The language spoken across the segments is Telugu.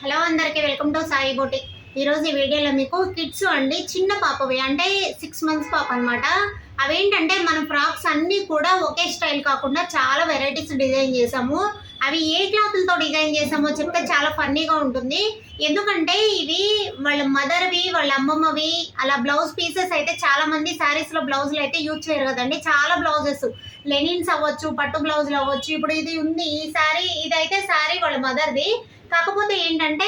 హలో అందరికీ వెల్కమ్ టు సాయి బోటిక్. ఈరోజు ఈ వీడియోలో మీకు కిడ్స్ అండి చిన్న పాపవి అంటే 6 మంత్స్ పాప అనమాట. అవేంటంటే మనం ఫ్రాక్స్ అన్నీ కూడా ఒకే స్టైల్ కాకుండా చాలా వెరైటీస్ డిజైన్ చేసాము. అవి ఏ క్లాత్లతో డిజైన్ చేసామో చెప్తే చాలా ఫన్నీగా ఉంటుంది. ఎందుకంటే ఇవి వాళ్ళ మదర్వి వాళ్ళ అమ్మమ్మవి అలా బ్లౌజ్ పీసెస్ అయితే చాలా మంది శారీస్లో బ్లౌజులు అయితే యూజ్ చేయరు కదండి. చాలా బ్లౌజెస్ లెనిన్స్ అవ్వచ్చు, పట్టు బ్లౌజులు అవ్వచ్చు. ఇప్పుడు ఇది ఉంది ఈ శారీ, ఇదైతే శారీ వాళ్ళ మదర్ది. కాకపోతే ఏంటంటే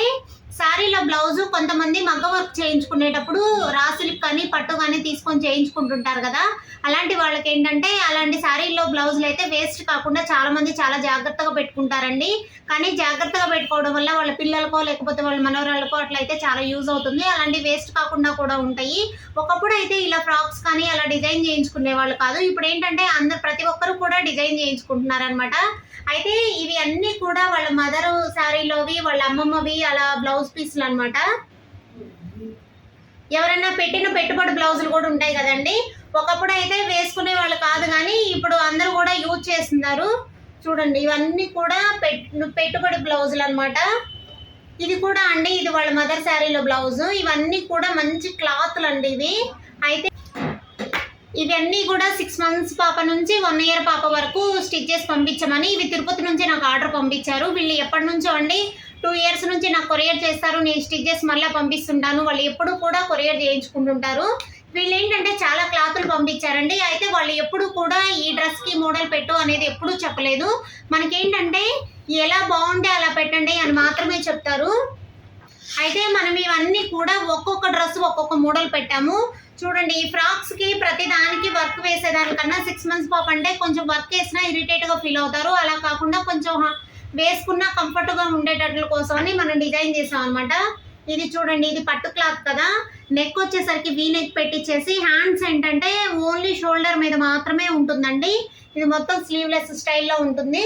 శారీలో బ్లౌజు కొంతమంది మగ్గ వర్క్ చేయించుకునేటప్పుడు రాసులకు కానీ పట్టు కానీ తీసుకొని చేయించుకుంటుంటారు కదా. అలాంటి వాళ్ళకి ఏంటంటే అలాంటి శారీలో బ్లౌజులు అయితే వేస్ట్ కాకుండా చాలా మంది చాలా జాగ్రత్తగా పెట్టుకుంటారండి. కానీ జాగ్రత్తగా పెట్టుకోవడం వల్ల వాళ్ళ పిల్లలకో లేకపోతే వాళ్ళ మనవరాళ్ళకో అట్లయితే చాలా యూజ్ అవుతుంది. అలాంటి వేస్ట్ కాకుండా కూడా ఉంటాయి. ఒకప్పుడు అయితే ఇలా ఫ్రాక్స్ కానీ అలా డిజైన్ చేయించుకునే వాళ్ళు కాదు. ఇప్పుడు ఏంటంటే ప్రతి ఒక్కరు కూడా డిజైన్ చేయించుకుంటున్నారు అనమాట. అయితే ఇవి అన్నీ కూడా వాళ్ళ మదరు శారీలోవి వాళ్ళ అమ్మమ్మవి అలా బ్లౌజ్ పీస్లు అనమాట. ఎవరైనా పెట్టిన పెట్టుబడి బ్లౌజులు కూడా ఉంటాయి కదండి. ఒకప్పుడు అయితే వేసుకునే వాళ్ళు కాదు, కానీ ఇప్పుడు అందరూ కూడా యూజ్ చేస్తున్నారు. చూడండి ఇవన్నీ కూడా పెట్టుబడి బ్లౌజులు అనమాట. ఇది కూడా అండి ఇది వాళ్ళ మదర్ శారీలో బ్లౌజు. ఇవన్నీ కూడా మంచి క్లాత్లు అండి ఇవి. అయితే ఇవన్నీ కూడా 6 మంత్స్ పాప నుంచి 1 ఇయర్ పాప వరకు స్టిచ్ చేసి పంపించమని ఇవి తిరుపతి నుంచి నాకు ఆర్డర్ పంపించారు. వీళ్ళు ఎప్పటి నుంచో అండి 2 ఇయర్స్ నుంచి నాకు కొరియర్ చేస్తారు. నేను స్టిచ్ చేసి మళ్ళీ పంపిస్తుంటాను. వాళ్ళు ఎప్పుడు కూడా కొరియర్ చేయించుకుంటుంటారు. వీళ్ళు ఏంటంటే చాలా క్లాతులు పంపించారండి. అయితే వాళ్ళు ఎప్పుడు కూడా ఈ డ్రెస్కి మోడల్ పెట్టు అనేది ఎప్పుడూ చెప్పలేదు. మనకేంటంటే ఎలా బాగుంటే అలా పెట్టండి అని మాత్రమే చెప్తారు. అయితే మనం ఇవన్నీ కూడా ఒక్కొక్క డ్రెస్ ఒక్కొక్క మోడల్ పెట్టాము. చూడండి ఈ ఫ్రాక్స్కి ప్రతి దానికి వర్క్ వేసేదానికన్నా 6 మంత్స్ పాప అంటే కొంచెం వర్క్ వేసినా ఇరిటేట్గా ఫీల్ అవుతారు. అలా కాకుండా కొంచెం వేసుకున్నా కంఫర్ట్గా ఉండేటట్ల కోసమని మనం డిజైన్ చేసాం అనమాట. ఇది చూడండి ఇది పట్టు క్లాత్ కదా. నెక్ వచ్చేసరికి వీ నెక్ పెట్టించేసి హ్యాండ్స్ ఏంటంటే ఓన్లీ షోల్డర్ మీద మాత్రమే ఉంటుందండి. ఇది మొత్తం స్లీవ్లెస్ స్టైల్లో ఉంటుంది.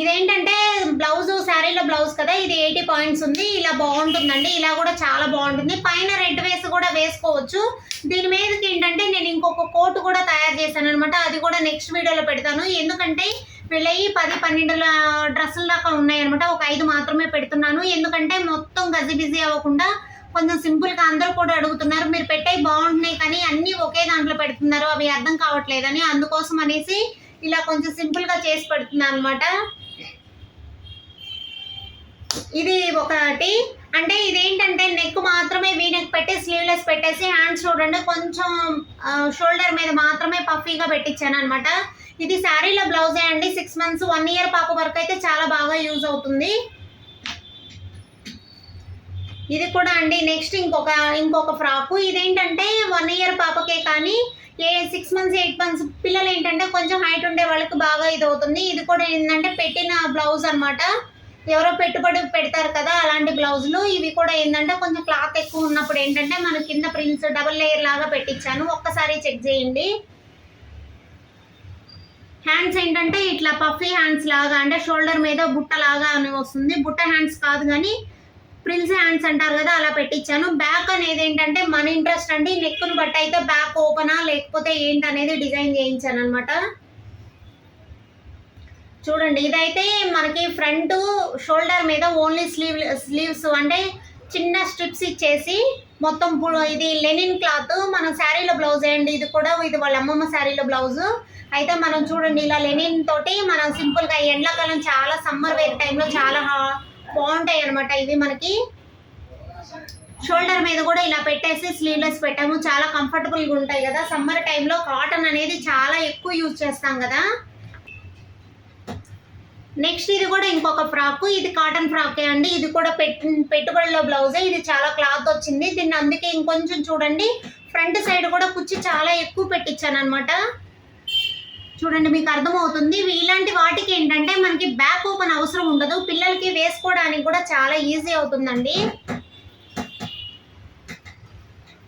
ఇదేంటంటే బ్లౌజ్ శారీలో బ్లౌజ్ కదా, ఇది 80 పాయింట్స్ ఉంది. ఇలా బాగుంటుందండి. ఇలా కూడా చాలా బాగుంటుంది. పైన రెడ్ వేసి కూడా వేసుకోవచ్చు. దీని మీదకి ఏంటంటే నేను ఇంకొక కోట్ కూడా తయారు చేశాను అనమాట. అది కూడా నెక్స్ట్ వీడియోలో పెడతాను. ఎందుకంటే వీళ్ళవి 10-12 డ్రెస్సుల దాకా ఉన్నాయన్నమాట. ఒక 5 మాత్రమే పెడుతున్నాను. ఎందుకంటే మొత్తం బిజీ అవ్వకుండా కొంచెం సింపుల్గా అందరూ కూడా అడుగుతున్నారు మీరు పెట్టేవి బాగుంటున్నాయి కానీ అన్నీ ఒకే దాంట్లో పెడుతున్నారు, అవి అర్థం కావట్లేదని. అందుకోసం అనేసి ఇలా కొంచెం సింపుల్గా చేసి పెడుతున్నాను అనమాట. ఇది ఒకటి అంటే ఇదేంటంటే నెక్ మాత్రమే వీ నెక్ పెట్టి స్లీవ్లెస్ పెట్టేసి హ్యాండ్స్ చూడండి కొంచెం షోల్డర్ మీద మాత్రమే పఫీగా పెట్టించాను అనమాట. ఇది శారీలో బ్లౌజే అండి. 6 మంత్స్ 1 ఇయర్ పాప వరకు అయితే చాలా బాగా యూజ్ అవుతుంది. ఇది కూడా అండి నెక్స్ట్ ఇంకొక ఫ్రాకు. ఇదేంటంటే 1 ఇయర్ పాపకే కానీ 6 మంత్స్ 8 మంత్స్ పిల్లలు ఏంటంటే కొంచెం హైట్ ఉండే వాళ్ళకి బాగా ఇది అవుతుంది. ఇది కూడా ఏంటంటే పెట్టిన బ్లౌజ్ అనమాట. ఎవరో పెట్టుబడి పెడతారు కదా అలాంటి బ్లౌజులు. ఇవి కూడా ఏంటంటే కొంచెం క్లాత్ ఎక్కువ ఉన్నప్పుడు ఏంటంటే మన కింద ప్రిన్స్ డబుల్ లేయర్ లాగా పెట్టించాను. ఒక్కసారి చెక్ చేయండి. హ్యాండ్స్ ఏంటంటే ఇట్లా పఫీ హ్యాండ్స్ లాగా అంటే షోల్డర్ మీద బుట్ట లాగా అని వస్తుంది. బుట్ట హ్యాండ్స్ కాదు కానీ ప్రిన్స్ హ్యాండ్స్ అంటారు కదా అలా పెట్టించాను. బ్యాక్ అనేది ఏంటంటే మన ఇంట్రెస్ట్ అండి. నెక్ను బట్టి అయితే బ్యాక్ ఓపెనా లేకపోతే ఏంటనేది డిజైన్ చేయించాను అనమాట. చూడండి ఇదైతే మనకి ఫ్రంట్ షోల్డర్ మీద ఓన్లీ స్లీవ్స్ అంటే చిన్న స్ట్రిప్స్ ఇచ్చేసి మొత్తం ఇది లెనిన్ క్లాత్. మన శారీలో బ్లౌజ్ వేయండి. ఇది కూడా ఇది వాళ్ళ అమ్మమ్మ శారీలో బ్లౌజు. అయితే మనం చూడండి ఇలా లెనిన్ తోటి మనం సింపుల్గా ఎండాకాలం చాలా సమ్మర్ వేర్ టైంలో చాలా బాగుంటాయి అనమాట. ఇవి మనకి షోల్డర్ మీద కూడా ఇలా పెట్టేసి స్లీవ్లెస్ పెట్టాము. చాలా కంఫర్టబుల్గా ఉంటాయి కదా. సమ్మర్ టైంలో కాటన్ అనేది చాలా ఎక్కువ యూజ్ చేస్తాం కదా. నెక్స్ట్ ఇది కూడా ఇంకొక ఫ్రాక్. ఇది కాటన్ ఫ్రాకే అండి. ఇది కూడా పెట్టుబడిలో బ్లౌజే. ఇది చాలా క్లాత్ వచ్చింది. దీన్ని అందుకే ఇంకొంచెం చూడండి ఫ్రంట్ సైడ్ కూడా కుచ్చి చాలా ఎక్కువ పెట్టించాను అనమాట. చూడండి మీకు అర్థమవుతుంది. ఇలాంటి వాటికి ఏంటంటే మనకి బ్యాక్ ఓపెన్ అవసరం ఉండదు. పిల్లలకి వేసుకోవడానికి కూడా చాలా ఈజీ అవుతుందండి.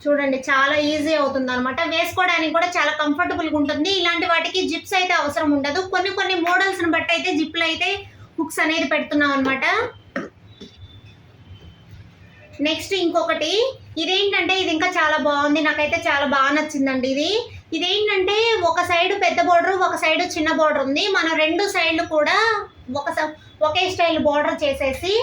చూడండి చాలా ఈజీ అవుతుంది అనమాట. వేసుకోవడానికి కూడా చాలా కంఫర్టబుల్గా ఉంటుంది. ఇలాంటి వాటికి జిప్స్ అయితే అవసరం ఉండదు. కొన్ని మోడల్స్ని బట్టి అయితే జిప్లు అయితే హుక్స్ అనేది పెడుతున్నాం అనమాట. నెక్స్ట్ ఇంకొకటి ఇదేంటంటే ఇది ఇంకా చాలా బాగుంది. నాకైతే చాలా బాగా నచ్చిందండి. ఇదేంటంటే ఒక సైడ్ పెద్ద బోర్డర్ ఒక సైడ్ చిన్న బోర్డర్ ఉంది. మనం 2 సైడ్లు కూడా ఒకే స్టైల్ బార్డర్ చేసేసి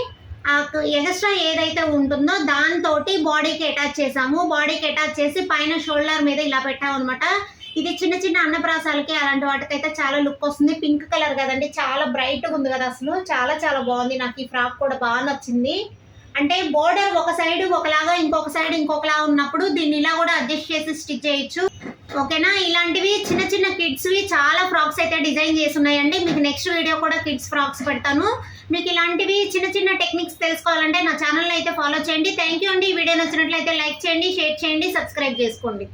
ఎక్స్ట్రా ఏదైతే ఉంటుందో దాంతో బాడీకి అటాచ్ చేసాము. బాడీకి అటాచ్ చేసి పైన షోల్డర్ మీద ఇలా పెట్టాము అనమాట. ఇది చిన్న చిన్న అన్నప్రాసాలకి అలాంటి వాటికైతే చాలా లుక్ వస్తుంది. పింక్ కలర్ కదండి, చాలా బ్రైట్గా ఉంది కదా, అసలు చాలా చాలా బాగుంది. నాకు ఈ ఫ్రాక్ కూడా బాగా నచ్చింది. అంటే బోర్డర్ ఒక సైడ్ ఒకలాగా ఇంకొక సైడ్ ఇంకొకలా ఉన్నప్పుడు దీన్ని ఇలా కూడా అడ్జస్ట్ చేసి స్టిచ్ చేయొచ్చు. ఓకేనా, ఇలాంటివి చిన్న చిన్న కిడ్స్వి చాలా ఫ్రాక్స్ అయితే డిజైన్ చేసి ఉన్నాయండి. మీకు నెక్స్ట్ వీడియో కూడా కిడ్స్ ఫ్రాక్స్ పెడతాను. మీకు ఇలాంటివి చిన్న చిన్న టెక్నిక్స్ తెలుసుకోవాలంటే నా ఛానల్ అయితే ఫాలో చేయండి. థ్యాంక్ యూ అండి. ఈ వీడియో నచ్చినట్లయితే లైక్ చేయండి, షేర్ చేయండి, సబ్స్క్రైబ్ చేసుకోండి.